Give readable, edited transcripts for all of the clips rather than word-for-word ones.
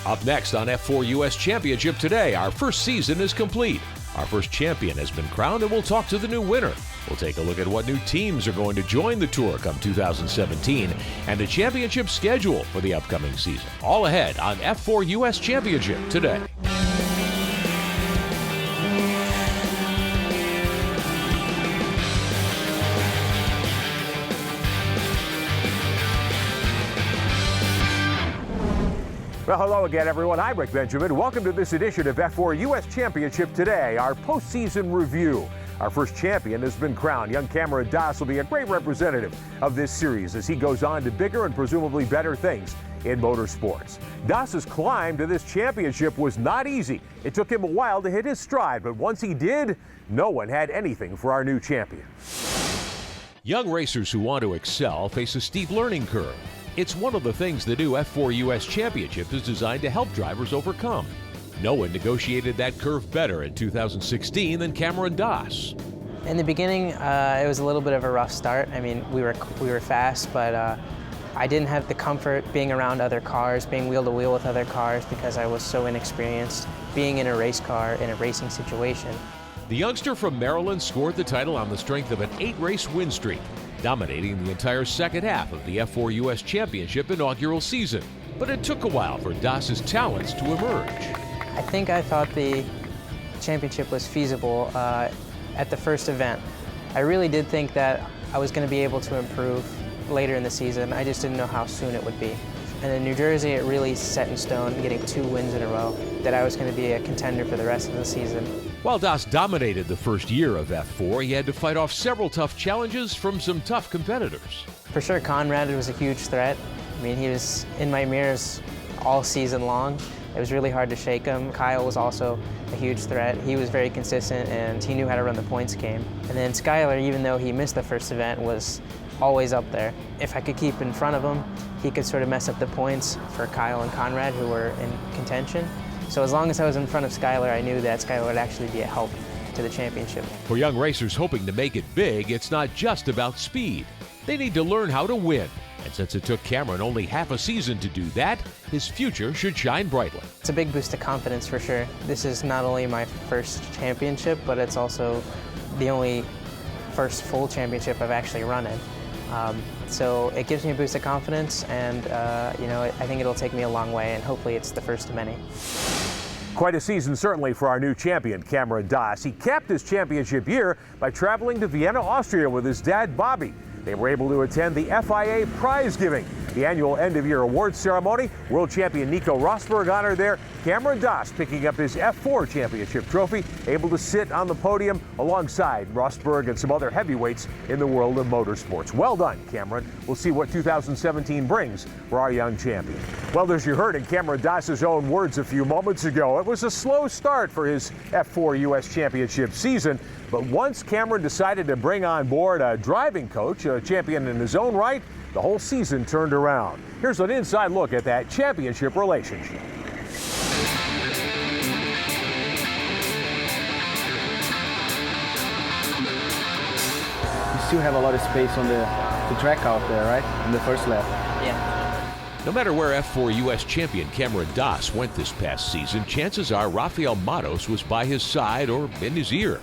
Up next on F4 US Championship Today, our first season is complete. Our first champion has been crowned, and we'll talk to the new winner. We'll take a look at what new teams are going to join the Tour come 2017 and the championship schedule for the upcoming season. All ahead on F4 US Championship Today. Well, hello again, everyone. I'm Rick Benjamin. Welcome to this edition of F4 US Championship Today, our postseason review. Our first champion has been crowned. Young Cameron Doss will be a great representative of this series as he goes on to bigger and presumably better things in motorsports. Doss's climb to this championship was not easy. It took him a while to hit his stride, but once he did, no one had anything for our new champion. Young racers who want to excel face a steep learning curve. It's one of the things the new F4 US Championship is designed to help drivers overcome. No one negotiated that curve better in 2016 than Cameron Doss. In the beginning, it was a little bit of a rough start. I mean, we were fast, but I didn't have the comfort being around other cars, being wheel to wheel with other cars because I was so inexperienced, being in a race car in a racing situation. The youngster from Maryland scored the title on the strength of an 8-race win streak, dominating the entire second half of the F4 US Championship inaugural season. But it took a while for Doss's talents to emerge. I thought the championship was feasible at the first event. I really did think that I was going to be able to improve later in the season. I just didn't know how soon it would be. And in New Jersey, it really set in stone, getting 2 wins in a row, that I was going to be a contender for the rest of the season. While Doss dominated the first year of F4, he had to fight off several tough challenges from some tough competitors. For sure, Conrad was a huge threat. I mean, he was in my mirrors all season long. It was really hard to shake him. Kyle was also a huge threat. He was very consistent and he knew how to run the points game. And then Skyler, even though he missed the first event, was always up there. If I could keep in front of him, he could sort of mess up the points for Kyle and Conrad, who were in contention. So as long as I was in front of Skyler, I knew that Skyler would actually be a help to the championship. For young racers hoping to make it big, it's not just about speed. They need to learn how to win. And since it took Cameron only half a season to do that, his future should shine brightly. It's a big boost of confidence for sure. This is not only my first championship, but it's also the only first full championship I've actually run in. So it gives me a boost of confidence, and I think it'll take me a long way, and hopefully it's the first of many. Quite a season, certainly, for our new champion, Cameron Doss. He capped his championship year by traveling to Vienna, Austria with his dad, Bobby. They were able to attend the FIA prize giving, the annual end-of-year awards ceremony. World champion Nico Rosberg honored there. Cameron Doss picking up his F4 championship trophy, able to sit on the podium alongside Rosberg and some other heavyweights in the world of motorsports. Well done, Cameron. We'll see what 2017 brings for our young champion. Well, as you heard in Cameron Doss's own words a few moments ago, it was a slow start for his F4 US Championship season. But once Cameron decided to bring on board a driving coach, a champion in his own right, the whole season turned around. Here's an inside look at that championship relationship. You still have a lot of space on the track out there, right? In the first lap. Yeah. No matter where F4 US champion Cameron Doss went this past season, chances are Rafael Matos was by his side or in his ear.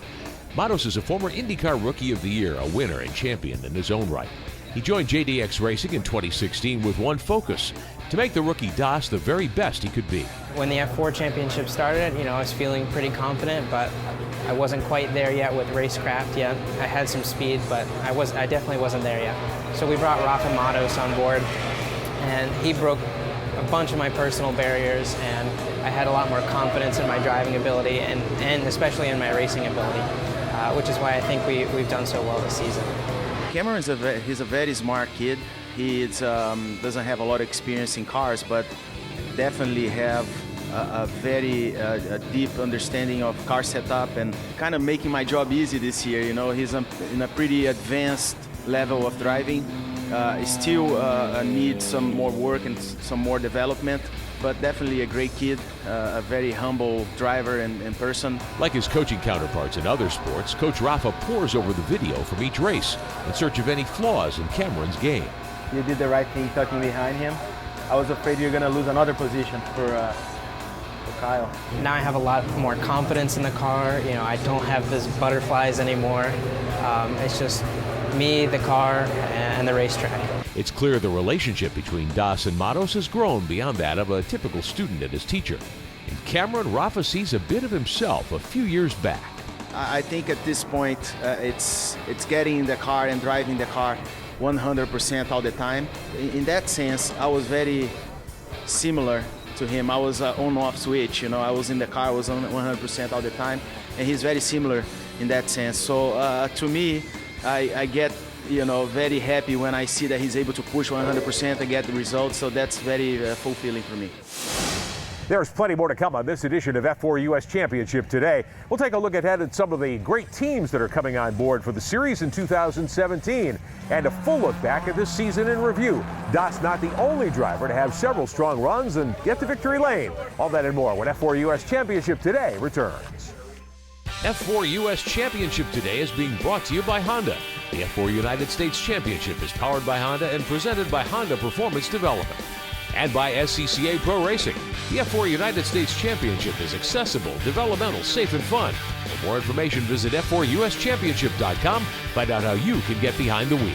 Matos is a former IndyCar Rookie of the Year, a winner and champion in his own right. He joined JDX Racing in 2016 with one focus: to make the rookie Doss the very best he could be. When the F4 championship started, I was feeling pretty confident, but I wasn't quite there yet with racecraft yet. I had some speed, but I definitely wasn't there yet. So we brought Rafa Matos on board, and he broke a bunch of my personal barriers, and I had a lot more confidence in my driving ability and especially in my racing ability, which is why I think we've done so well this season. Cameron he's a very smart kid. He doesn't have a lot of experience in cars, but definitely have a very deep understanding of car setup and kind of making my job easy this year. He's in a pretty advanced level of driving. Still needs some more work and some more development, but definitely a great kid, a very humble driver and person. Like his coaching counterparts in other sports, Coach Rafa pores over the video from each race in search of any flaws in Cameron's game. You did the right thing tucking behind him. I was afraid you're going to lose another position with Kyle. Now I have a lot more confidence in the car. You know, I don't have those butterflies anymore. It's just me, the car, and the racetrack. It's clear the relationship between Das and Matos has grown beyond that of a typical student and his teacher. In Cameron, Rafa sees a bit of himself a few years back. I think at this point, it's getting in the car and driving the car 100% all the time. In that sense, I was very similar to him. I was an on-off switch, you know. I was in the car, I was on 100% all the time, and he's very similar in that sense. So to me, I get, you know, very happy when I see that he's able to push 100% and get the results. So that's very fulfilling for me. There's plenty more to come on this edition of F4 U.S. Championship today. We'll take a look ahead at some of the great teams that are coming on board for the series in 2017 and a full look back at this season in review. Das not the only driver to have several strong runs and get to victory lane. All that and more when F4 U.S. Championship today returns. F4 U.S. Championship today is being brought to you by Honda. The F4 United States Championship is powered by Honda and presented by Honda Performance Development. And by SCCA Pro Racing. The F4 United States Championship is accessible, developmental, safe, and fun. For more information, visit F4USChampionship.com. Find out how you can get behind the wheel.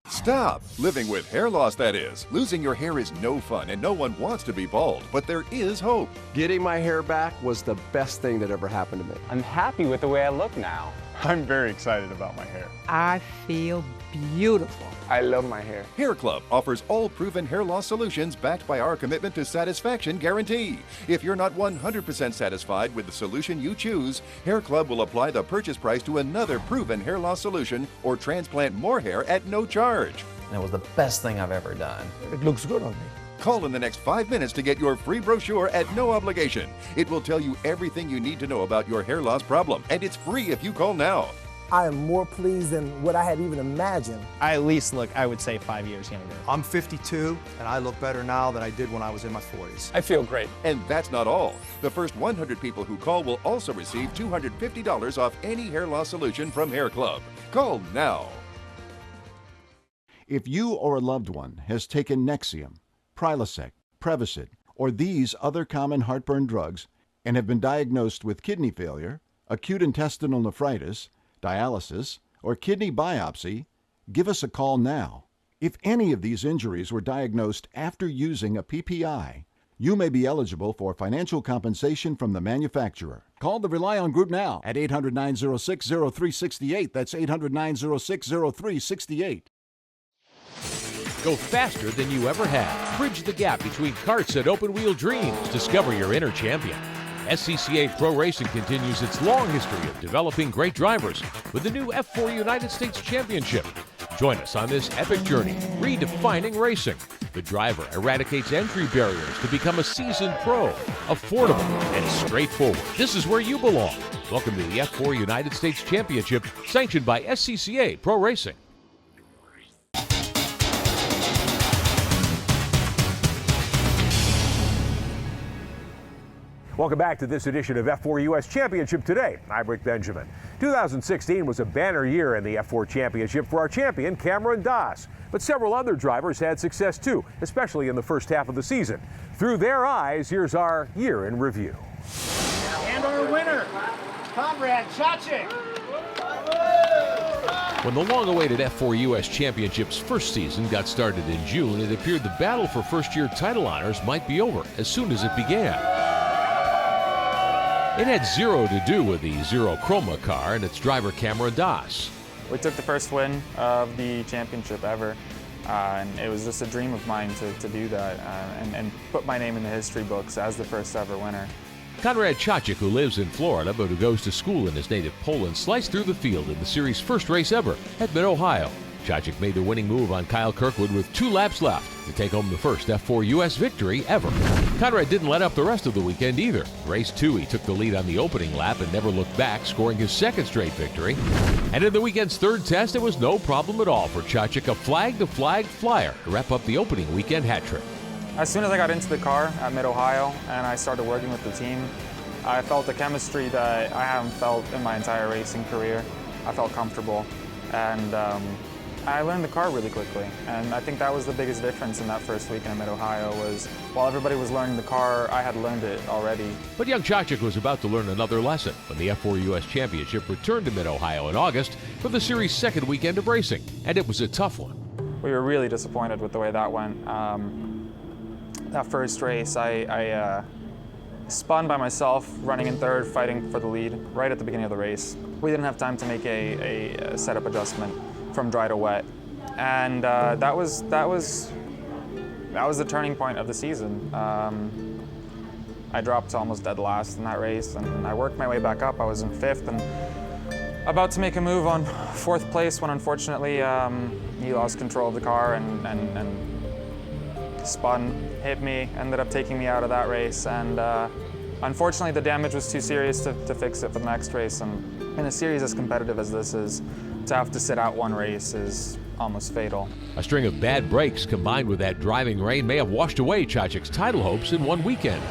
Stop! Living with hair loss, that is. Losing your hair is no fun and no one wants to be bald, but there is hope. Getting my hair back was the best thing that ever happened to me. I'm happy with the way I look now. I'm very excited about my hair. I feel beautiful. I love my hair. Hair Club offers all proven hair loss solutions backed by our commitment to satisfaction guarantee. If you're not 100% satisfied with the solution you choose, Hair Club will apply the purchase price to another proven hair loss solution or transplant more hair at no charge. And it was the best thing I've ever done. It looks good on me. Call in the next 5 minutes to get your free brochure at no obligation. It will tell you everything you need to know about your hair loss problem, and it's free if you call now. I am more pleased than what I had even imagined. I at least look, I would say, 5 years younger. I'm 52, and I look better now than I did when I was in my 40s. I feel great. And that's not all. The first 100 people who call will also receive $250 off any hair loss solution from Hair Club. Call now. If you or a loved one has taken Nexium, Prilosec, Prevacid, or these other common heartburn drugs and have been diagnosed with kidney failure, acute intestinal nephritis, dialysis, or kidney biopsy, give us a call now. If any of these injuries were diagnosed after using a PPI, you may be eligible for financial compensation from the manufacturer. Call the Rely On Group now at 800-906-0368. That's 800-906-0368. Go faster than you ever have. Bridge the gap between karts and open-wheel dreams. Discover your inner champion. SCCA Pro Racing continues its long history of developing great drivers with the new F4 United States Championship. Join us on this epic journey, redefining racing. The driver eradicates entry barriers to become a seasoned pro, affordable and straightforward. This is where you belong. Welcome to the F4 United States Championship, sanctioned by SCCA Pro Racing. Welcome back to this edition of F4 U.S. Championship Today. I'm Rick Benjamin. 2016 was a banner year in the F4 Championship for our champion, Cameron Das. But several other drivers had success too, especially in the first half of the season. Through their eyes, here's our year in review. And our winner, Conrad Chachik. When the long-awaited F4 U.S. Championship's first season got started in June, it appeared the battle for first-year title honors might be over as soon as it began. It had zero to do with the Zero Chroma car and its driver Cameron Das. We took the first win of the championship ever, and it was just a dream of mine to do that and put my name in the history books as the first ever winner. Conrad Chachik, who lives in Florida but who goes to school in his native Poland, sliced through the field in the series' first race ever at Mid-Ohio. Chachik made the winning move on Kyle Kirkwood with 2 laps left to take home the first F4 U.S. victory ever. Conrad didn't let up the rest of the weekend either. Race 2, he took the lead on the opening lap and never looked back, scoring his second straight victory. And in the weekend's third test, it was no problem at all for Chachik, a flag-to-flag flyer to wrap up the opening weekend hat trick. As soon as I got into the car at Mid-Ohio and I started working with the team, I felt the chemistry that I haven't felt in my entire racing career. I felt comfortable, and I I learned the car really quickly, and I think that was the biggest difference in that first weekend in Mid-Ohio was while everybody was learning the car, I had learned it already. But young Chachik was about to learn another lesson when the F4 U.S. Championship returned to Mid-Ohio in August for the series' second weekend of racing, and it was a tough one. We were really disappointed with the way that went. That first race, I spun by myself, running in third, fighting for the lead right at the beginning of the race. We didn't have time to make a setup adjustment from dry to wet, and that was the turning point of the season. I dropped almost dead last in that race, and I worked my way back up. I was in fifth and about to make a move on fourth place when unfortunately he lost control of the car and spun, hit me, ended up taking me out of that race, and unfortunately the damage was too serious to fix it for the next race. And in a series as competitive as this is, to have to sit out one race is almost fatal. A string of bad breaks combined with that driving rain may have washed away Chachik's title hopes in one weekend.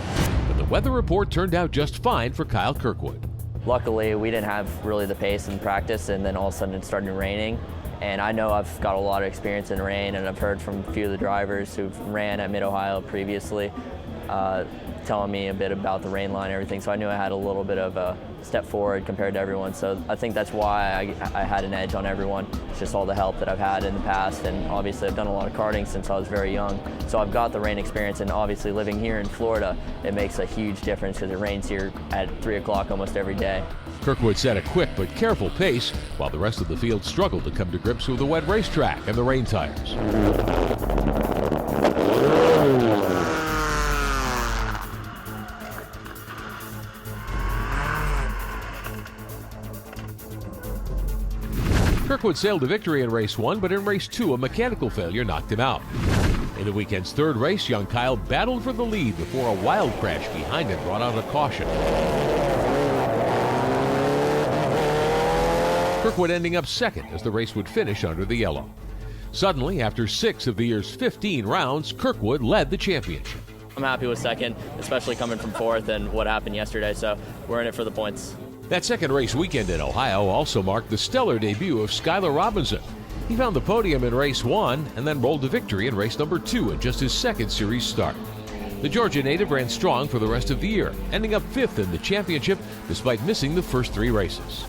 But the weather report turned out just fine for Kyle Kirkwood. Luckily, we didn't have really the pace in practice, and then all of a sudden it started raining. And I know I've got a lot of experience in rain, and I've heard from a few of the drivers who've ran at Mid-Ohio previously, telling me a bit about the rain line and everything, so I knew I had a little bit of a step forward compared to everyone. So I think that's why I had an edge on everyone. It's just all the help that I've had in the past, and obviously I've done a lot of karting since I was very young. So I've got the rain experience, and obviously living here in Florida, it makes a huge difference because it rains here at 3 o'clock almost every day. Kirkwood set a quick but careful pace, while the rest of the field struggled to come to grips with the wet racetrack and the rain tires. Kirkwood sailed to victory in race 1, but in race 2, a mechanical failure knocked him out. In the weekend's third race, young Kyle battled for the lead before a wild crash behind him brought out a caution. Kirkwood ending up second as the race would finish under the yellow. Suddenly, after 6 of the year's 15 rounds, Kirkwood led the championship. I'm happy with second, especially coming from fourth and what happened yesterday, so we're in it for the points. That second race weekend in Ohio also marked the stellar debut of Skylar Robinson. He found the podium in race 1 and then rolled to victory in race number 2 in just his second series start. The Georgia native ran strong for the rest of the year, ending up 5th in the championship despite missing the first 3 races.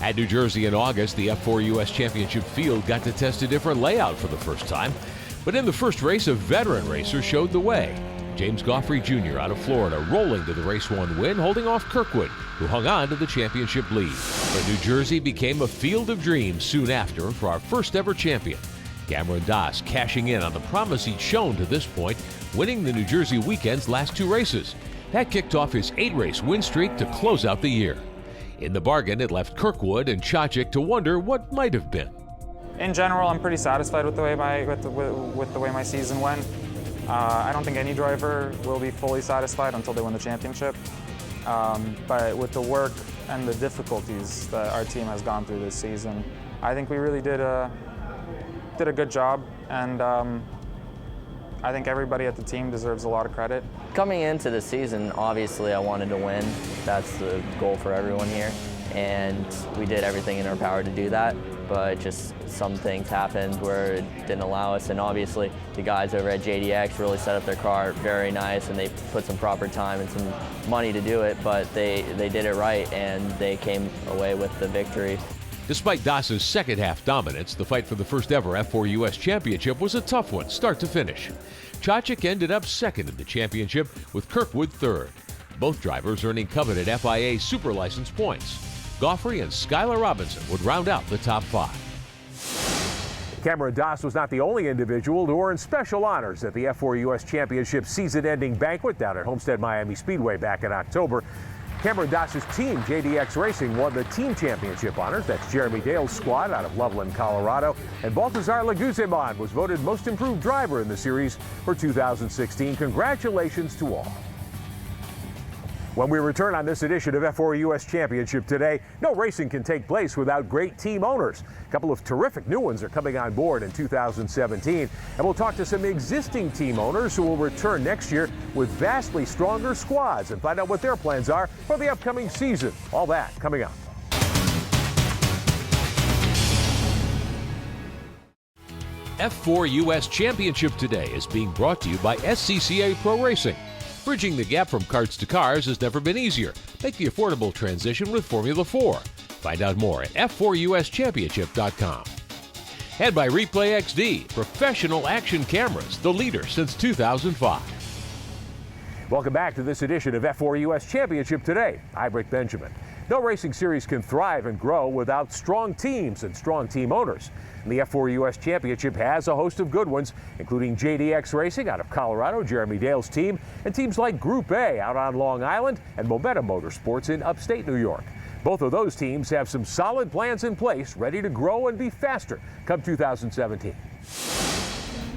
At New Jersey in August, the F4 U.S. Championship field got to test a different layout for the first time. But in the first race, a veteran racer showed the way. James Goffrey Jr. out of Florida rolling to the race 1 win, holding off Kirkwood, who hung on to the championship lead. But New Jersey became a field of dreams soon after for our first ever champion. Cameron Doss cashing in on the promise he'd shown to this point, winning the New Jersey weekend's last 2 races. That kicked off his 8-race win streak to close out the year. In the bargain, it left Kirkwood and Chachik to wonder what might have been. In general, I'm pretty satisfied with the way my season went. I don't think any driver will be fully satisfied until they win the championship. But with the work and the difficulties that our team has gone through this season, I think we really did a good job, and I think everybody at the team deserves a lot of credit. Coming into the season, obviously I wanted to win. That's the goal for everyone here, and we did everything in our power to do that, but just some things happened where it didn't allow us, and obviously the guys over at JDX really set up their car very nice, and they put some proper time and some money to do it, but they did it right, and they came away with the victory. Despite Doss's second half dominance, the fight for the first ever F4 U.S. Championship was a tough one, start to finish. Chachik ended up second in the championship, with Kirkwood third. Both drivers earning coveted FIA Super License points. Goffrey and Skylar Robinson would round out the top 5. Cameron Doss was not the only individual to earn special honors at the F4 U.S. Championship season-ending banquet down at Homestead-Miami Speedway back in October. Cameron Doss's team, JDX Racing, won the team championship honors. That's Jeremy Dale's squad out of Loveland, Colorado. And Baltazar Laguzemon was voted most improved driver in the series for 2016. Congratulations to all. When we return on this edition of F4 U.S. Championship today, no racing can take place without great team owners. A couple of terrific new ones are coming on board in 2017. And we'll talk to some existing team owners who will return next year with vastly stronger squads and find out what their plans are for the upcoming season. All that coming up. F4 US Championship Today is being brought to you by SCCA Pro Racing. Bridging the gap from karts to cars has never been easier. Make the affordable transition with Formula 4. Find out more at F4USChampionship.com. And by Replay XD, professional action cameras, the leader since 2005. Welcome back to this edition of F4 US Championship Today. I'm Rick Benjamin. No racing series can thrive and grow without strong teams and strong team owners. And the F4 US Championship has a host of good ones, including JDX Racing out of Colorado, Jeremy Dale's team, and teams like Group A out on Long Island and Momentum Motorsports in upstate New York. Both of those teams have some solid plans in place, ready to grow and be faster come 2017.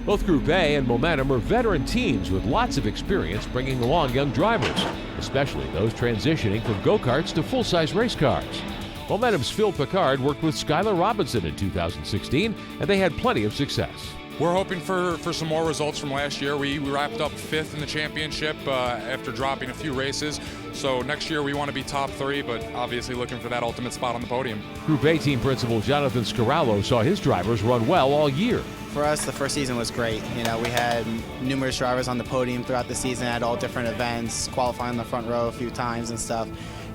Both Group A and Momentum are veteran teams with lots of experience bringing along young drivers, especially those transitioning from go-karts to full-size race cars. Momentum's Phil Picard worked with Skylar Robinson in 2016, and they had plenty of success. We're hoping for some more results from last year. We wrapped up 5th in the championship after dropping a few races. So next year we want to be top 3, but obviously looking for that ultimate spot on the podium. Group A team principal Jonathan Scarallo saw his drivers run well all year. For us, the first season was great. You know, we had numerous drivers on the podium throughout the season at all different events, qualifying in the front row a few times and stuff.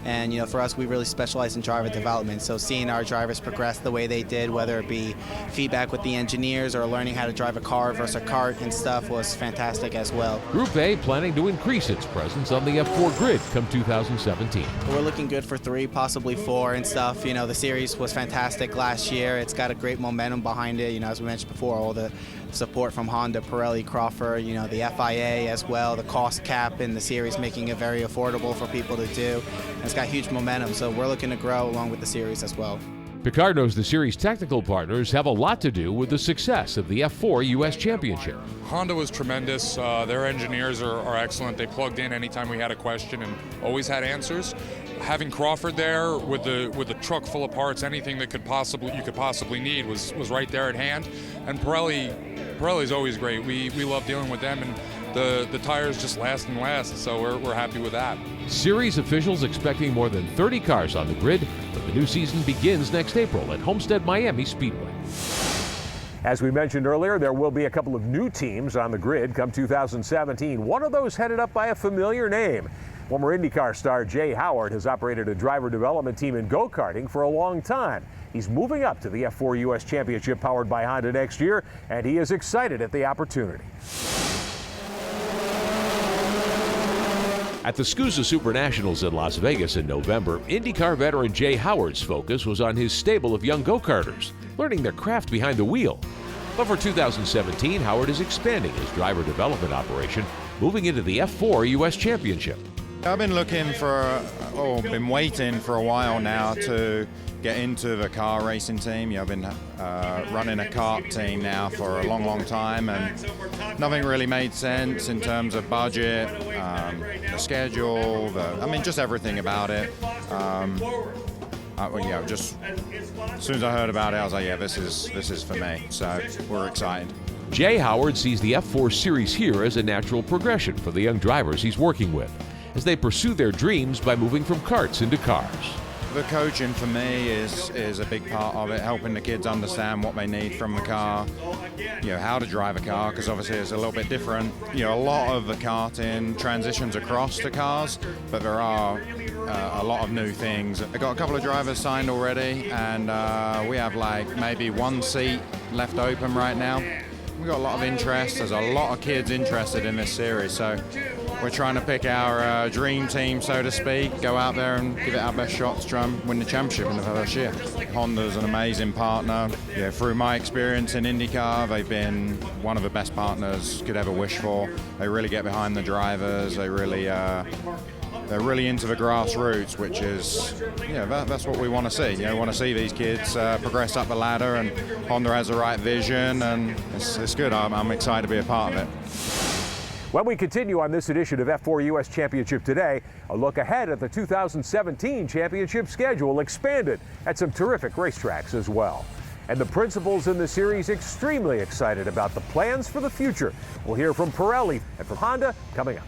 And, you know, for us, we really specialize in driver development. So seeing our drivers progress the way they did, whether it be feedback with the engineers or learning how to drive a car versus a kart and stuff, was fantastic as well. Group A planning to increase its presence on the F4 grid come 2017. We're looking good for 3, possibly 4 and stuff. You know, the series was fantastic last year. It's got a great momentum behind it. You know, as we mentioned before, all the support from Honda, Pirelli, Crawford, you know, the FIA as well, the cost cap in the series making it very affordable for people to do. And it's got huge momentum, so we're looking to grow along with the series as well. Picard knows the series' technical partners have a lot to do with the success of the F4 US Championship. Honda was tremendous. Their engineers are excellent. They plugged in anytime we had a question and always had answers. Having Crawford there with the truck full of parts, anything that you could possibly need was right there at hand. And Pirelli's always great. We love dealing with them, and the tires just last and last, so we're happy with that. Series officials expecting more than 30 cars on the grid, but the new season begins next April at Homestead-Miami Speedway. As we mentioned earlier, there will be a couple of new teams on the grid come 2017. One of those headed up by a familiar name. Former IndyCar star Jay Howard has operated a driver development team in go-karting for a long time. He's moving up to the F4 US Championship powered by Honda next year, and he is excited at the opportunity. At the SCUSA Super Nationals in Las Vegas in November, IndyCar veteran Jay Howard's focus was on his stable of young go-karters, learning their craft behind the wheel. But for 2017, Howard is expanding his driver development operation, moving into the F4 US Championship. I've been been waiting for a while now to get into the car racing team. I've been running a kart team now for a long time, and nothing really made sense in terms of budget, the schedule, just everything about it. Just as soon as I heard about it, I was like, yeah, this is for me. So we're excited. Jay Howard sees the F4 series here as a natural progression for the young drivers he's working with, as they pursue their dreams by moving from karts into cars. The coaching for me is a big part of it, helping the kids understand what they need from the car, how to drive a car, because obviously it's a little bit different. A lot of the karting transitions across to cars, but there are a lot of new things. I've got a couple of drivers signed already, and we have maybe 1 seat left open right now. We've got a lot of interest. There's a lot of kids interested in this series, so we're trying to pick our dream team, so to speak, go out there and give it our best shot to try and win the championship in the first year. Honda's an amazing partner. Through my experience in IndyCar, they've been one of the best partners could ever wish for. They really get behind the drivers. They're really into the grassroots, which is, that's what we want to see. We want to see these kids progress up the ladder, and Honda has the right vision, and it's good. I'm excited to be a part of it. When we continue on this edition of F4 US Championship Today, a look ahead at the 2017 championship schedule expanded at some terrific racetracks as well. And the principals in the series extremely excited about the plans for the future. We'll hear from Pirelli and from Honda coming up.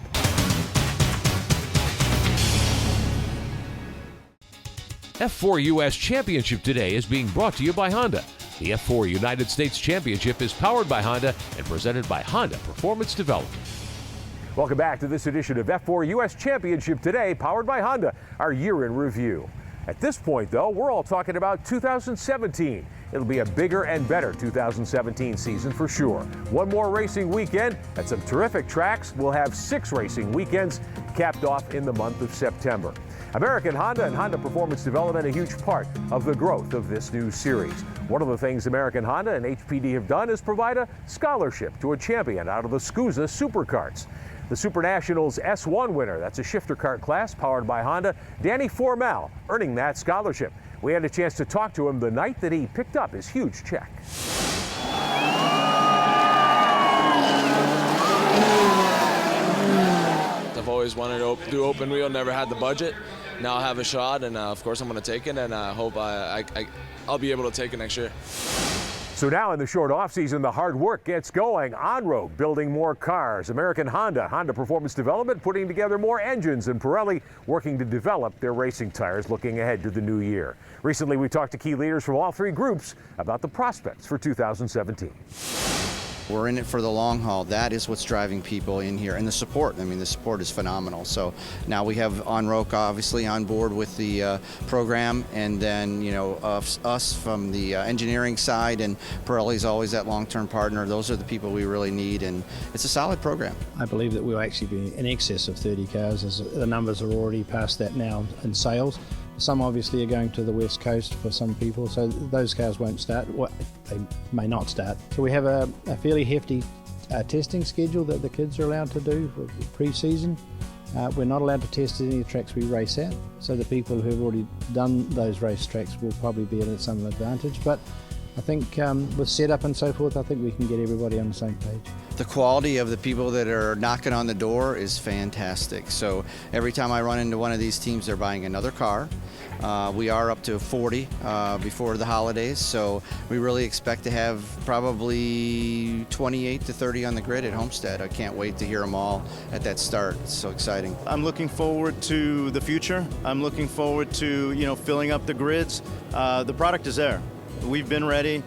F4 US Championship Today is being brought to you by Honda. The F4 United States Championship is powered by Honda and presented by Honda Performance Development. Welcome back to this edition of F4 U.S. Championship Today, powered by Honda, our year in review. At this point, though, we're all talking about 2017. It'll be a bigger and better 2017 season for sure. One more racing weekend at some terrific tracks. We'll have 6 racing weekends capped off in the month of September. American Honda and Honda Performance Development, a huge part of the growth of this new series. One of the things American Honda and HPD have done is provide a scholarship to a champion out of the SCUSA Superkarts. The Super Nationals S1 winner, that's a shifter kart class powered by Honda, Danny Formal, earning that scholarship. We had a chance to talk to him the night that he picked up his huge check. I've always wanted to do open wheel, never had the budget. Now I have a shot, and of course I'm going to take it, and I hope I'll be able to take it next year. So now in the short offseason, the hard work gets going. On road, building more cars. American Honda, Honda Performance Development, putting together more engines, and Pirelli working to develop their racing tires, looking ahead to the new year. Recently, we talked to key leaders from all 3 groups about the prospects for 2017. We're in it for the long haul. That is what's driving people in here. And the support, I mean, the support is phenomenal. So now we have Onroke obviously on board with the program, and then, you know, us from the engineering side, and Pirelli's always that long-term partner. Those are the people we really need, and it's a solid program. I believe that we'll actually be in excess of 30 cars, as the numbers are already past that now in sales. Some obviously are going to the West Coast for some people, so those cars won't start. Well, they may not start. So we have a fairly hefty testing schedule that the kids are allowed to do for pre-season. We're not allowed to test at any of the tracks we race at, so the people who have already done those race tracks will probably be at some advantage. But I think with setup and so forth, I think we can get everybody on the same page. The quality of the people that are knocking on the door is fantastic. So every time I run into one of these teams, they're buying another car. We are up to 40 before the holidays, so we really expect to have probably 28 to 30 on the grid at Homestead. I can't wait to hear them all at that start. It's so exciting. I'm looking forward to the future. I'm looking forward to, you know, filling up the grids. The product is there. We've been ready.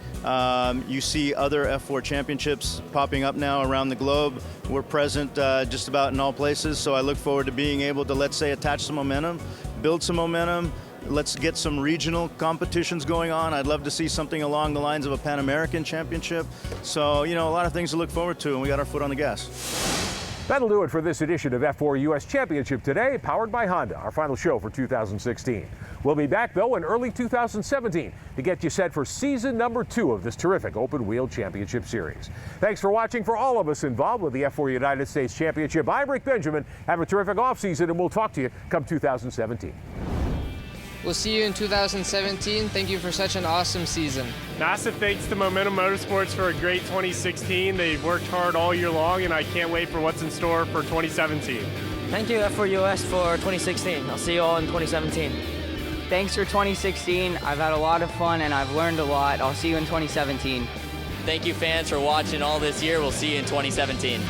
You see other F4 championships popping up now around the globe. We're present just about in all places, so I look forward to being able to, let's say, attach some momentum, build some momentum. Let's get some regional competitions going on. I'd love to see something along the lines of a Pan American Championship. So, you know, a lot of things to look forward to, and we got our foot on the gas. That'll do it for this edition of F4 U.S. Championship Today, powered by Honda, our final show for 2016. We'll be back, though, in early 2017 to get you set for season number 2 of this terrific open wheel championship series. Thanks for watching. For all of us involved with the F4 United States Championship, I'm Rick Benjamin. Have a terrific offseason, and we'll talk to you come 2017. We'll see you in 2017. Thank you for such an awesome season. Massive thanks to Momentum Motorsports for a great 2016. They've worked hard all year long, and I can't wait for what's in store for 2017. Thank you, F4 US, for 2016. I'll see you all in 2017. Thanks for 2016. I've had a lot of fun, and I've learned a lot. I'll see you in 2017. Thank you, fans, for watching all this year. We'll see you in 2017.